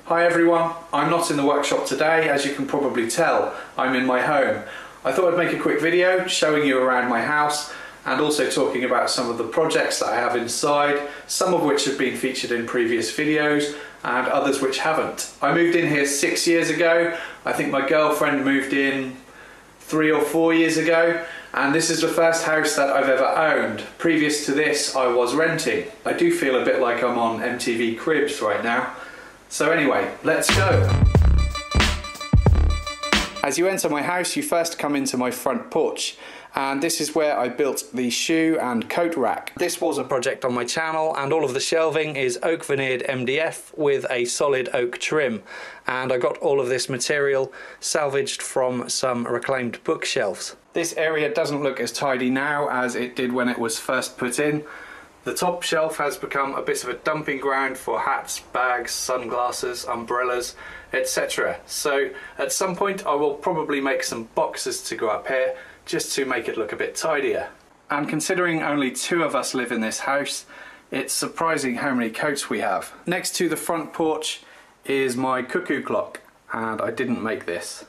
Hi everyone, I'm not in the workshop today, as you can probably tell. I'm in my home. I thought I'd make a quick video showing you around my house and also talking about some of the projects that I have inside, some of which have been featured in previous videos and others which haven't. I moved in here 6 years ago. I think my girlfriend moved in 3 or 4 years ago, and this is the first house that I've ever owned. Previous to this, I was renting. I do feel a bit like I'm on MTV Cribs right now. So anyway, let's go. As you enter my house, you first come into my front porch, and this is where I built the shoe and coat rack. This was a project on my channel, and all of the shelving is oak veneered MDF with a solid oak trim, and I got all of this material salvaged from some reclaimed bookshelves. This area doesn't look as tidy now as it did when it was first put in. The top shelf has become a bit of a dumping ground for hats, bags, sunglasses, umbrellas, etc. So at some point I will probably make some boxes to go up here just to make it look a bit tidier. And considering only 2 of us live in this house, it's surprising how many coats we have. Next to the front porch is my cuckoo clock, and I didn't make this.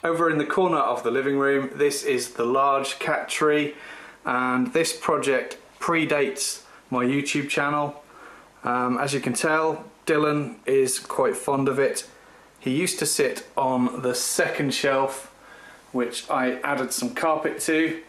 Over in the corner of the living room, this is the large cat tree, and this project predates my YouTube channel. As you can tell, Dylan is quite fond of it. He used to sit on the second shelf, which I added some carpet to,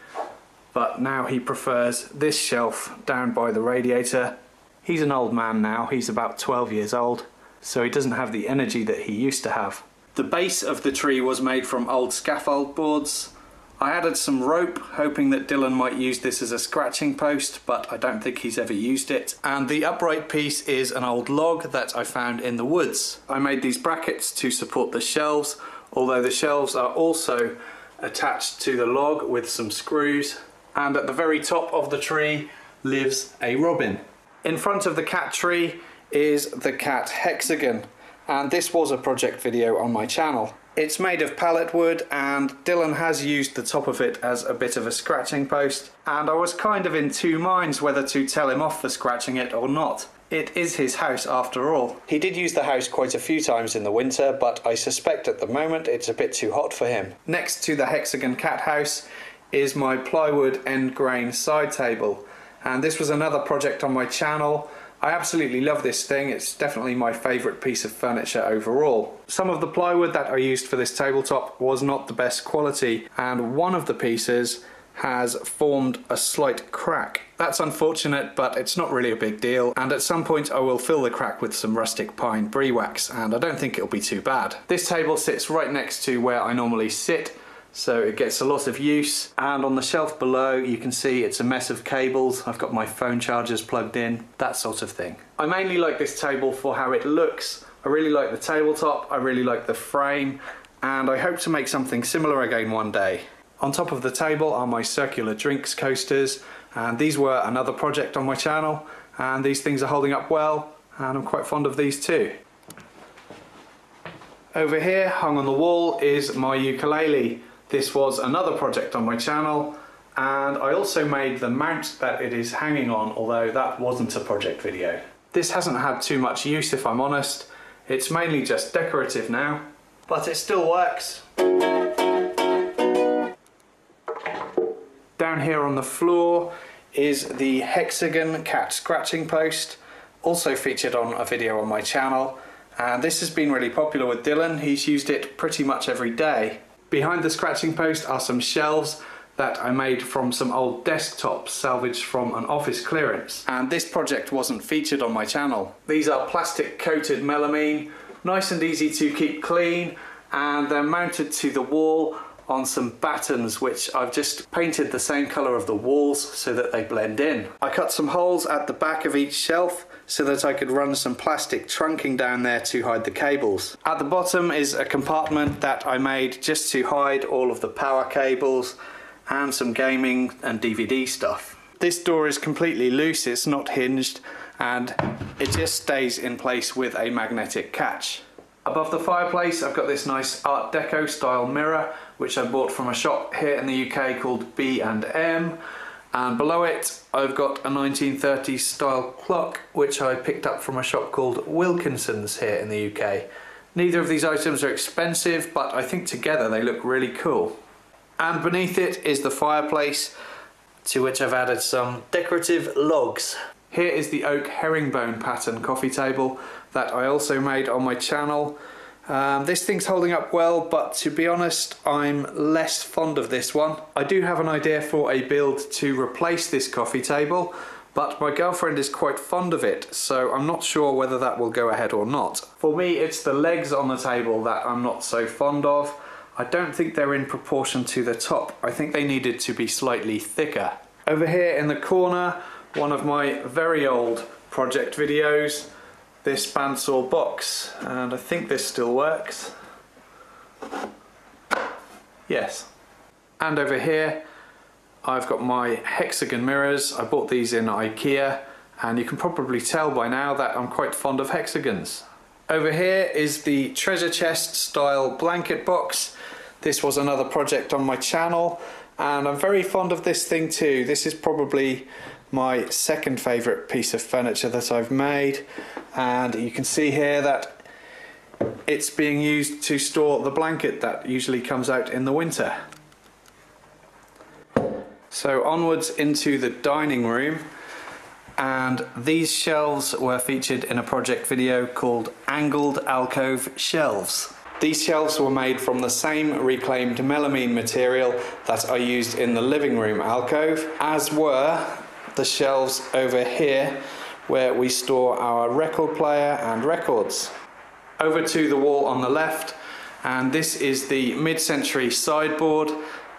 but now he prefers this shelf down by the radiator. He's an old man now, he's about 12 years old, so he doesn't have the energy that he used to have. The base of the tree was made from old scaffold boards. I added some rope, hoping that Dylan might use this as a scratching post, but I don't think he's ever used it. And the upright piece is an old log that I found in the woods. I made these brackets to support the shelves, although the shelves are also attached to the log with some screws. And at the very top of the tree lives a robin. In front of the cat tree is the cat hexagon, and this was a project video on my channel. It's made of pallet wood, and Dylan has used the top of it as a bit of a scratching post, and I was kind of in 2 minds whether to tell him off for scratching it or not. It is his house after all. He did use the house quite a few times in the winter, but I suspect at the moment it's a bit too hot for him. Next to the hexagon cat house is my plywood end grain side table, and this was another project on my channel. I absolutely love this thing. It's definitely my favourite piece of furniture overall. Some of the plywood that I used for this tabletop was not the best quality, and one of the pieces has formed a slight crack. That's unfortunate, but it's not really a big deal, and at some point I will fill the crack with some rustic pine brie wax, and I don't think it'll be too bad. This table sits right next to where I normally sit, so it gets a lot of use, and on the shelf below you can see it's a mess of cables. I've got my phone chargers plugged in, that sort of thing. I mainly like this table for how it looks. I really like the tabletop, I really like the frame, and I hope to make something similar again one day. On top of the table are my circular drinks coasters, and these were another project on my channel, and these things are holding up well, and I'm quite fond of these too. Over here, hung on the wall, is my ukulele. This was another project on my channel, and I also made the mount that it is hanging on, although that wasn't a project video. This hasn't had too much use, if I'm honest. It's mainly just decorative now, but it still works. Down here on the floor is the hexagon cat scratching post, also featured on a video on my channel, and this has been really popular with Dylan. He's used it pretty much every day. Behind the scratching post are some shelves that I made from some old desktops salvaged from an office clearance, and this project wasn't featured on my channel. These are plastic coated melamine, nice and easy to keep clean, and they're mounted to the wall on some battens which I've just painted the same colour of the walls so that they blend in. I cut some holes at the back of each shelf so that I could run some plastic trunking down there to hide the cables. At the bottom is a compartment that I made just to hide all of the power cables and some gaming and DVD stuff. This door is completely loose, it's not hinged, and it just stays in place with a magnetic catch. Above the fireplace I've got this nice Art Deco style mirror which I bought from a shop here in the UK called B&M, And below it I've got a 1930s style clock which I picked up from a shop called Wilkinson's here in the UK. Neither of these items are expensive, but I think together they look really cool. And beneath it is the fireplace, to which I've added some decorative logs. Here is the oak herringbone pattern coffee table that I also made on my channel. This thing's holding up well, but to be honest, I'm less fond of this one. I do have an idea for a build to replace this coffee table, but my girlfriend is quite fond of it, so I'm not sure whether that will go ahead or not. For me, it's the legs on the table that I'm not so fond of. I don't think they're in proportion to the top. I think they needed to be slightly thicker. Over here in the corner, one of my very old project videos, this bandsaw box, and I think this still works. Yes. And over here I've got my hexagon mirrors. I bought these in IKEA, and you can probably tell by now that I'm quite fond of hexagons. Over here is the treasure chest style blanket box. This was another project on my channel, and I'm very fond of this thing too. This is probably my second favourite piece of furniture that I've made, and you can see here that it's being used to store the blanket that usually comes out in the winter. So onwards into the dining room, and these shelves were featured in a project video called Angled Alcove Shelves. These shelves were made from the same reclaimed melamine material that I used in the living room alcove, as were the shelves over here where we store our record player and records. Over to the wall on the left, and this is the mid-century sideboard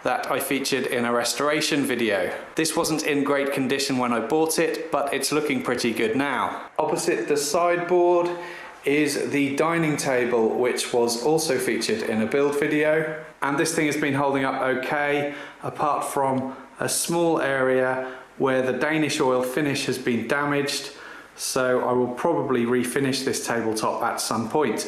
that I featured in a restoration video. This wasn't in great condition when I bought it, but it's looking pretty good now. Opposite the sideboard is the dining table, which was also featured in a build video. And this thing has been holding up okay, apart from a small area where the Danish oil finish has been damaged, so I will probably refinish this tabletop at some point.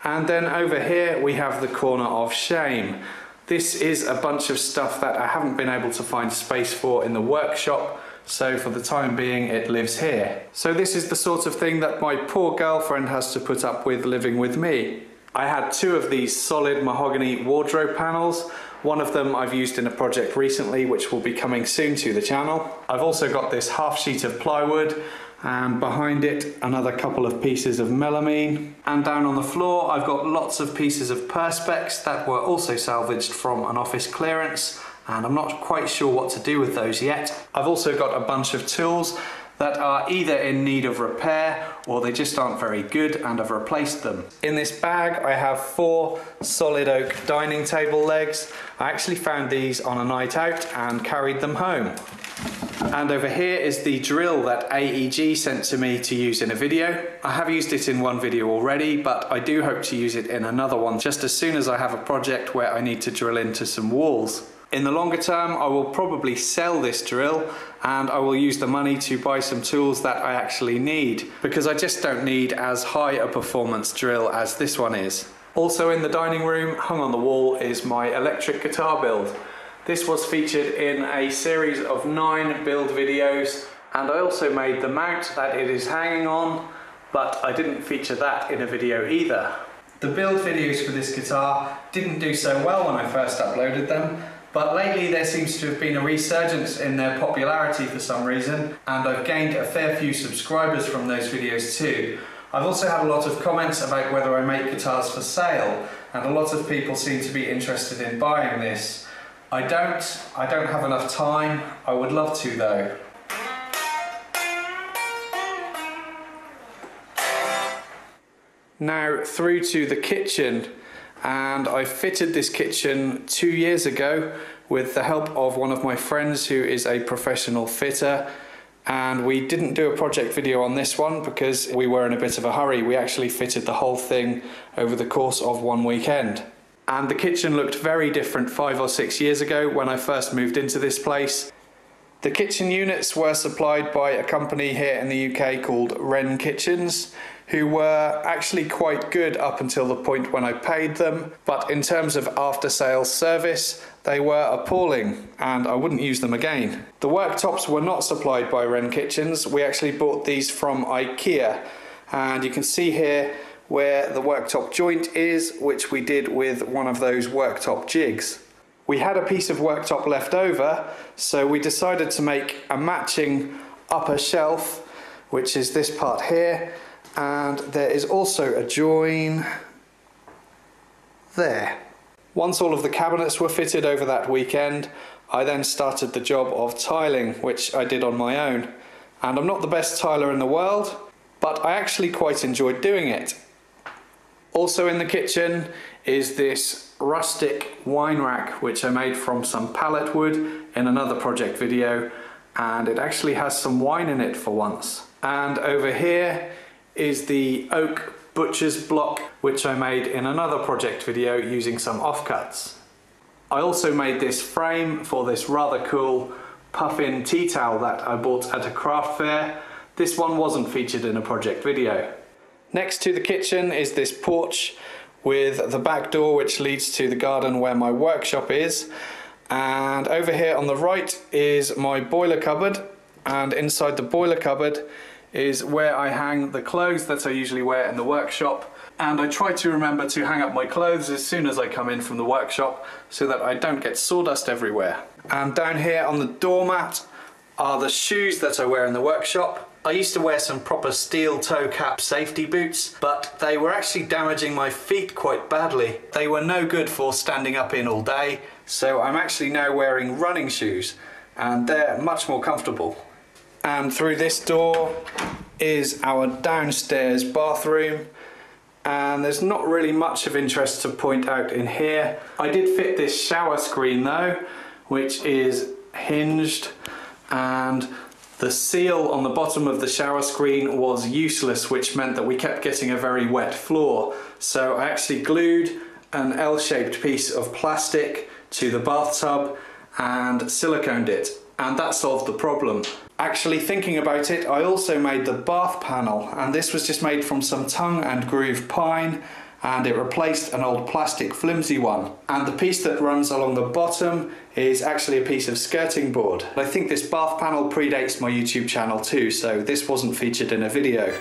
And then over here we have the corner of shame. This is a bunch of stuff that I haven't been able to find space for in the workshop, so for the time being it lives here. So this is the sort of thing that my poor girlfriend has to put up with living with me. I had two of these solid mahogany wardrobe panels. One of them I've used in a project recently, which will be coming soon to the channel. I've also got this half sheet of plywood, and behind it another couple of pieces of melamine. And down on the floor I've got lots of pieces of perspex that were also salvaged from an office clearance, and I'm not quite sure what to do with those yet. I've also got a bunch of tools that are either in need of repair or they just aren't very good, and I've replaced them. In this bag I have 4 solid oak dining table legs. I actually found these on a night out and carried them home. And over here is the drill that AEG sent to me to use in a video. I have used it in one video already, but I do hope to use it in another one just as soon as I have a project where I need to drill into some walls. In the longer term, I will probably sell this drill, and I will use the money to buy some tools that I actually need, because I just don't need as high a performance drill as this one is. Also in the dining room, hung on the wall, is my electric guitar build. This was featured in a series of 9 build videos, and I also made the mount that it is hanging on, but I didn't feature that in a video either. The build videos for this guitar didn't do so well when I first uploaded them, but lately there seems to have been a resurgence in their popularity for some reason, and I've gained a fair few subscribers from those videos too. I've also had a lot of comments about whether I make guitars for sale, and a lot of people seem to be interested in buying this. I don't have enough time. I would love to though. Now through to the kitchen, and I fitted this kitchen 2 years ago with the help of one of my friends who is a professional fitter, and we didn't do a project video on this one because we were in a bit of a hurry. We actually fitted the whole thing over the course of one weekend. And the kitchen looked very different 5 or 6 years ago when I first moved into this place. The kitchen units were supplied by a company here in the UK called Wren Kitchens, who were actually quite good up until the point when I paid them, but in terms of after-sales service, they were appalling and I wouldn't use them again. The worktops were not supplied by Wren Kitchens. We actually bought these from IKEA, and you can see here where the worktop joint is, which we did with one of those worktop jigs. We had a piece of worktop left over, so we decided to make a matching upper shelf, which is this part here, and there is also a join there. Once all of the cabinets were fitted over that weekend, I then started the job of tiling, which I did on my own. And I'm not the best tiler in the world, but I actually quite enjoyed doing it. Also in the kitchen is this rustic wine rack, which I made from some pallet wood in another project video, and it actually has some wine in it for once. And over here is the oak butcher's block, which I made in another project video using some offcuts. I also made this frame for this rather cool puff-in tea towel that I bought at a craft fair. This one wasn't featured in a project video. Next to the kitchen is this porch with the back door which leads to the garden where my workshop is. And over here on the right is my boiler cupboard, and inside the boiler cupboard is where I hang the clothes that I usually wear in the workshop. And I try to remember to hang up my clothes as soon as I come in from the workshop so that I don't get sawdust everywhere. And down here on the doormat are the shoes that I wear in the workshop. I used to wear some proper steel toe cap safety boots, but they were actually damaging my feet quite badly. They were no good for standing up in all day, so I'm actually now wearing running shoes, and they're much more comfortable. And through this door is our downstairs bathroom, and there's not really much of interest to point out in here. I did fit this shower screen though, which is hinged, and the seal on the bottom of the shower screen was useless, which meant that we kept getting a very wet floor. So I actually glued an L-shaped piece of plastic to the bathtub and siliconed it, and that solved the problem. Actually, thinking about it, I also made the bath panel, and this was just made from some tongue and groove pine, and it replaced an old plastic flimsy one. And the piece that runs along the bottom is actually a piece of skirting board. I think this bath panel predates my YouTube channel too, so this wasn't featured in a video.